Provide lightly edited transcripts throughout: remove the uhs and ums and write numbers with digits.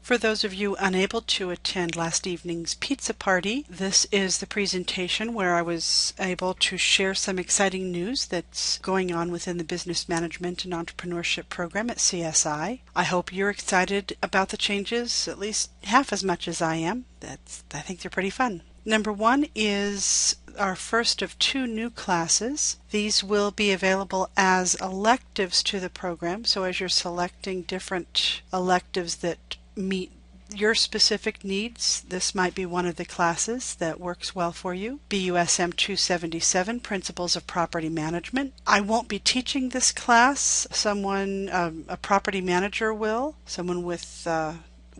For those of you unable to attend last evening's pizza party, this is the presentation where I was able to share some exciting news that's going on within the Business Management and Entrepreneurship program at CSI. I hope you're excited about the changes at least half as much as I am. I think they're pretty fun. Number one is our first of two new classes. These will be available as electives to the program, so as you're selecting different electives that meet your specific needs, this might be one of the classes that works well for you. BUSM 277, Principles of Property Management. I won't be teaching this class. A property manager will, someone with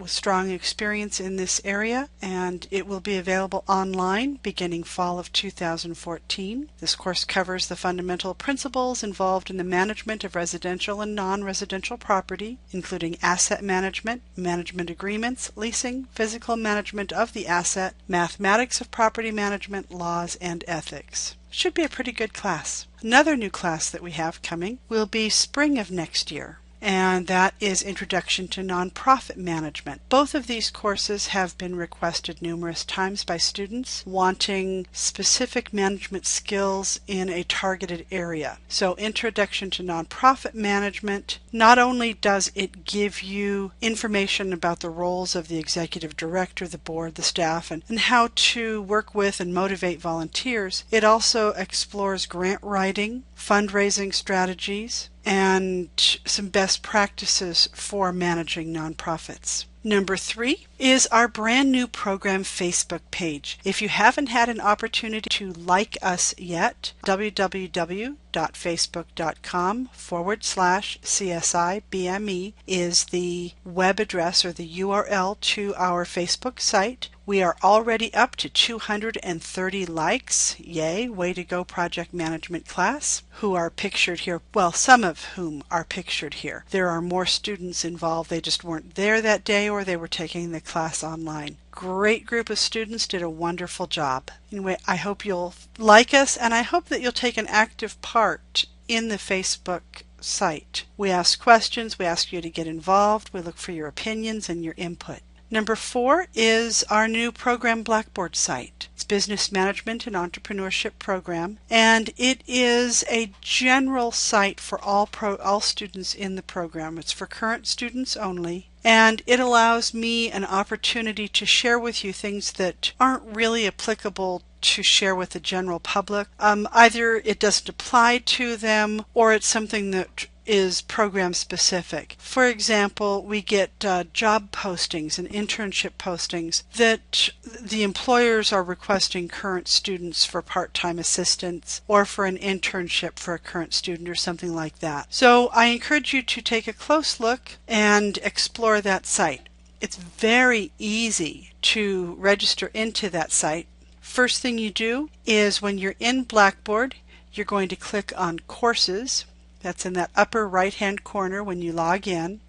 strong experience in this area, and it will be available online beginning fall of 2014. This course covers the fundamental principles involved in the management of residential and non-residential property, including asset management, management agreements, leasing, physical management of the asset, mathematics of property management, laws, and ethics. Should be a pretty good class. Another new class that we have coming will be spring of next year, and that is Introduction to Nonprofit Management. Both of these courses have been requested numerous times by students wanting specific management skills in a targeted area. So Introduction to Nonprofit Management, not only does it give you information about the roles of the executive director, the board, the staff, and how to work with and motivate volunteers, it also explores grant writing, fundraising strategies, and some best practices for managing nonprofits. Number 3 is our brand new program Facebook page. If you haven't had an opportunity to like us yet, www.facebook.com/CSI BME is the web address or the URL to our Facebook site. We are already up to 230 likes. Yay, way to go, project management class, who are pictured here. Well, some of whom are pictured here. There are more students involved. They just weren't there that day, or they were taking the class online. Great group of students, did a wonderful job. Anyway, I hope you'll like us, and I hope that you'll take an active part in the Facebook site. We ask questions, we ask you to get involved, we look for your opinions and your input. Number 4 is our new program Blackboard site. It's Business Management and Entrepreneurship Program, and it is a general site for all students in the program. It's for current students only, and it allows me an opportunity to share with you things that aren't really applicable to share with the general public. Either it doesn't apply to them, or it's something that is program specific. For example, we get job postings and internship postings that the employers are requesting current students for part-time assistance or for an internship for a current student or something like that. So I encourage you to take a close look and explore that site. It's very easy to register into that site. First thing you do is when you're in Blackboard, you're going to click on Courses. That's in that upper right-hand corner when you log in.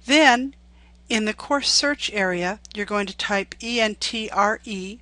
Then, in the course search area, you're going to type ENTRE,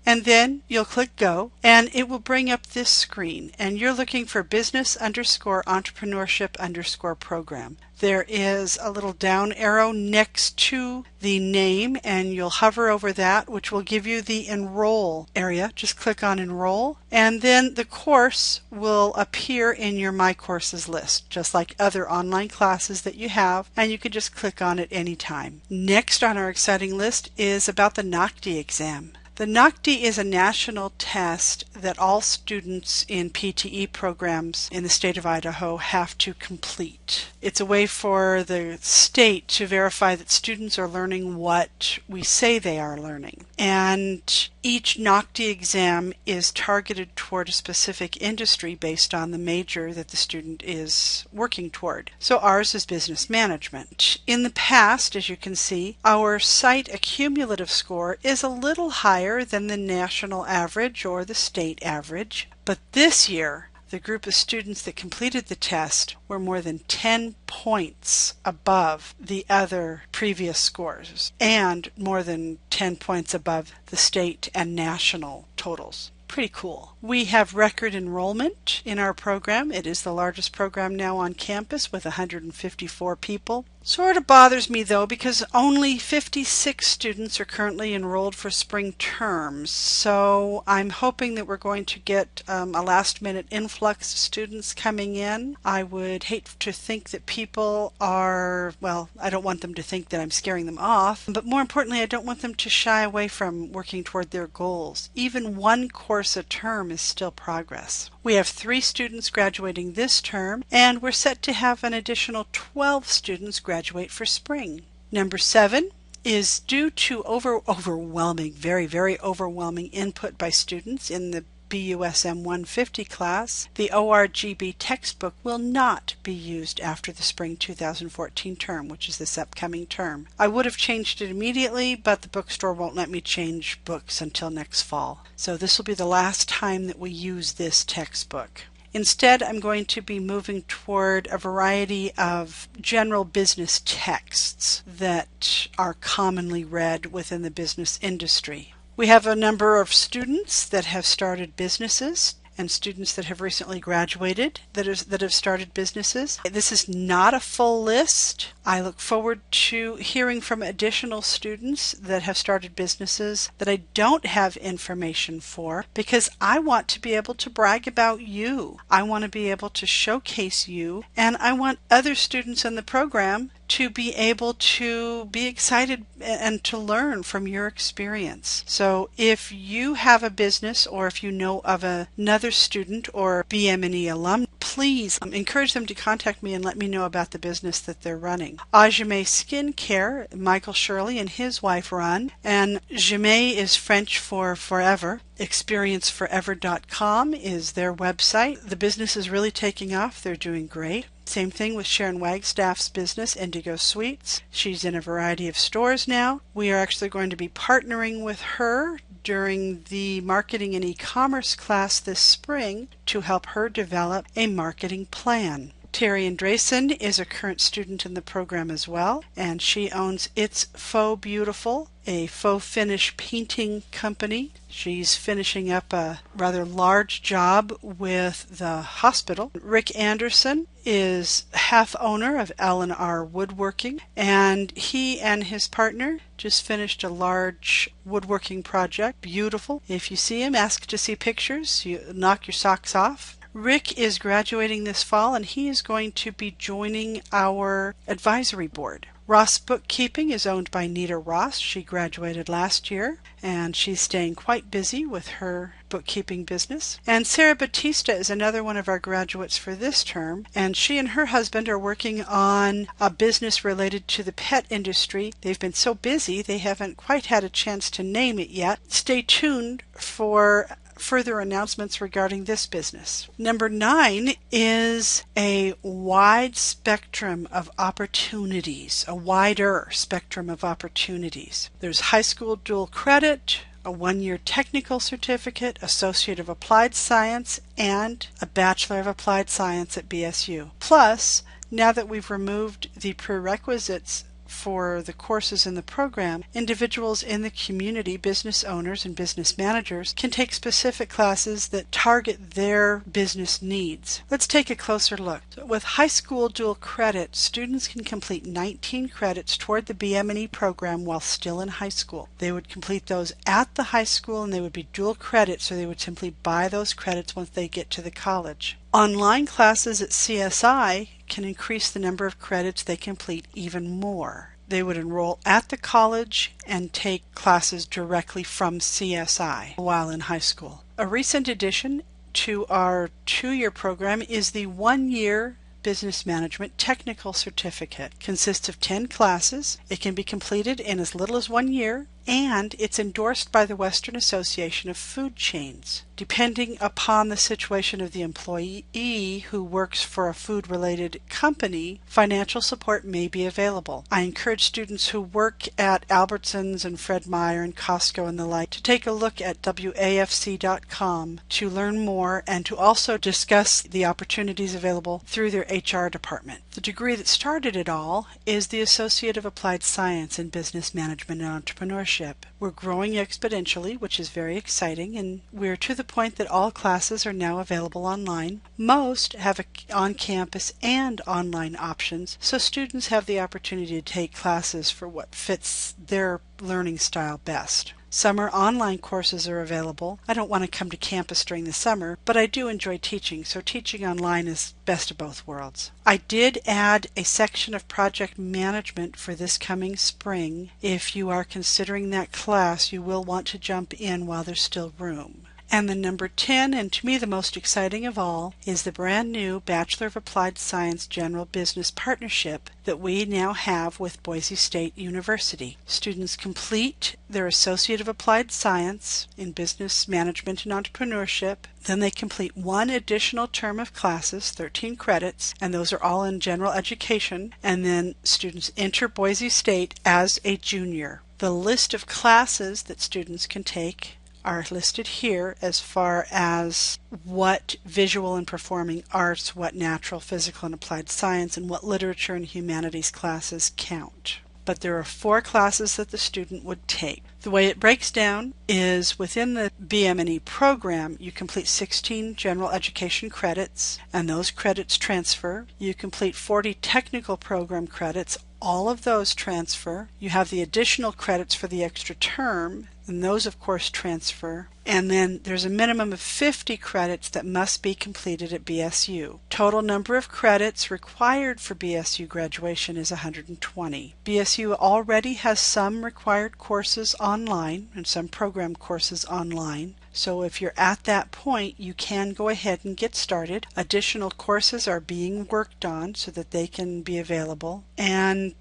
and then you'll click Go, and it will bring up this screen, and you're looking for business_entrepreneurship_program. There is a little down arrow next to the name, and you'll hover over that, which will give you the enroll area. Just click on enroll, and then the course will appear in your My Courses list, just like other online classes that you have, and you can just click on it anytime. Next on our exciting list is about the NOCTI exam. The NOCTI is a national test that all students in PTE programs in the state of Idaho have to complete. It's a way for the state to verify that students are learning what we say they are learning. And each NOCTI exam is targeted toward a specific industry based on the major that the student is working toward. So ours is business management. In the past, as you can see, our site accumulative score is a little higher than the national average or the state average, but this year the group of students that completed the test were more than 10 points above the other previous scores and more than 10 points above the state and national totals. Pretty cool. We have record enrollment in our program. It is the largest program now on campus with 154 people. Sort of bothers me though because only 56 students are currently enrolled for spring terms. So I'm hoping that we're going to get a last minute influx of students coming in. I would hate to think that people are, well, I don't want them to think that I'm scaring them off, but more importantly, I don't want them to shy away from working toward their goals. Even one course a term is still progress. We have 3 students graduating this term, and we're set to have an additional 12 students graduate for spring. Number 7 is due to overwhelming, very overwhelming input by students in the BUSM 150 class. The ORGB textbook will not be used after the spring 2014 term, which is this upcoming term. I would have changed it immediately, but the bookstore won't let me change books until next fall. So this will be the last time that we use this textbook. Instead, I'm going to be moving toward a variety of general business texts that are commonly read within the business industry. We have a number of students that have started businesses and students that have recently graduated that have started businesses. This is not a full list. I look forward to hearing from additional students that have started businesses that I don't have information for because I want to be able to brag about you. I want to be able to showcase you, and I want other students in the program to be able to be excited and to learn from your experience. So if you have a business or if you know of another student or BM&E alum, please encourage them to contact me and let me know about the business that they're running. Ajame Skincare, Michael Shirley and his wife run, and Jamais is French for forever. Experienceforever.com is their website. The business is really taking off. They're doing great. Same thing with Sharon Wagstaff's business, Indigo Sweets. She's in a variety of stores now. We are actually going to be partnering with her during the marketing and e-commerce class this spring to help her develop a marketing plan. Terry Andresen is a current student in the program as well, and she owns It's Faux Beautiful, a faux finish painting company. She's finishing up a rather large job with the hospital. Rick Anderson is half owner of L&R Woodworking, and he and his partner just finished a large woodworking project. Beautiful. If you see him, ask to see pictures. You knock your socks off. Rick is graduating this fall, and he is going to be joining our advisory board. Ross Bookkeeping is owned by Nita Ross. She graduated last year, and she's staying quite busy with her bookkeeping business. And Sarah Batista is another one of our graduates for this term, and she and her husband are working on a business related to the pet industry. They've been so busy they haven't quite had a chance to name it yet. Stay tuned for further announcements regarding this business. Number 9 is a wide spectrum of opportunities, a wider spectrum of opportunities. There's high school dual credit, a 1-year technical certificate, Associate of Applied Science, and a Bachelor of Applied Science at BSU. Plus, now that we've removed the prerequisites for the courses in the program, individuals in the community, business owners and business managers, can take specific classes that target their business needs. Let's take a closer look. So with high school dual credit, students can complete 19 credits toward the BM&E program while still in high school. They would complete those at the high school, and they would be dual credit, so they would simply buy those credits once they get to the college. Online classes at CSI can increase the number of credits they complete even more. They would enroll at the college and take classes directly from CSI while in high school. A recent addition to our 2-year program is the 1-year Business Management Technical Certificate. It consists of 10 classes. It can be completed in as little as 1 year, and it's endorsed by the Western Association of Food Chains. Depending upon the situation of the employee who works for a food-related company, financial support may be available. I encourage students who work at Albertsons and Fred Meyer and Costco and the like to take a look at wafc.com to learn more and to also discuss the opportunities available through their HR department. The degree that started it all is the Associate of Applied Science in Business Management and Entrepreneurship. We're growing exponentially, which is very exciting, and we're to the point that all classes are now available online. Most have on-campus and online options, so students have the opportunity to take classes for what fits their learning style best. Summer online courses are available. I don't want to come to campus during the summer, but I do enjoy teaching, so teaching online is best of both worlds. I did add a section of project management for this coming spring. If you are considering that class, you will want to jump in while there's still room. And the number 10, and to me the most exciting of all, is the brand new Bachelor of Applied Science General Business Partnership that we now have with Boise State University. Students complete their Associate of Applied Science in Business Management and Entrepreneurship. Then they complete one additional term of classes, 13 credits, and those are all in general education. And then students enter Boise State as a junior. The list of classes that students can take are listed here as far as what visual and performing arts, what natural, physical, and applied science, and what literature and humanities classes count. But there are 4 classes that the student would take. The way it breaks down is within the BM&E program, you complete 16 general education credits, and those credits transfer. You complete 40 technical program credits. All of those transfer. You have the additional credits for the extra term, and those of course transfer. And then there's a minimum of 50 credits that must be completed at BSU. Total number of credits required for BSU graduation is 120. BSU already has some required courses online and some program courses online. So if you're at that point, you can go ahead and get started. Additional courses are being worked on so that they can be available. And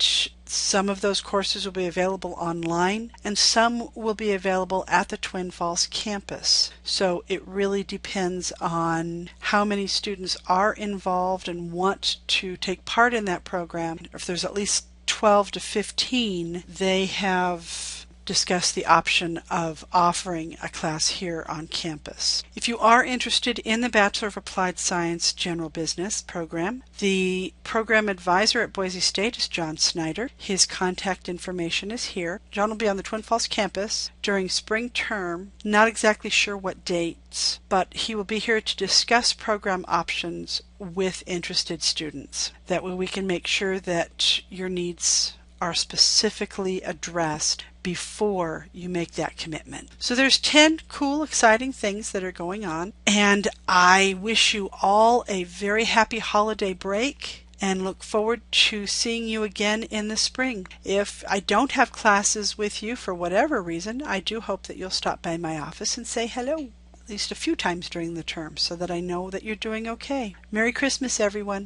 some of those courses will be available online, and some will be available at the Twin Falls campus. So it really depends on how many students are involved and want to take part in that program. If there's at least 12 to 15, they have discuss the option of offering a class here on campus. If you are interested in the Bachelor of Applied Science General Business program, the program advisor at Boise State is John Snyder. His contact information is here. John will be on the Twin Falls campus during spring term. Not exactly sure what dates, but he will be here to discuss program options with interested students. That way we can make sure that your needs are specifically addressed before you make that commitment. So there's 10 cool, exciting things that are going on, and I wish you all a very happy holiday break and look forward to seeing you again in the spring. If I don't have classes with you for whatever reason, I do hope that you'll stop by my office and say hello at least a few times during the term so that I know that you're doing okay. Merry Christmas, everyone.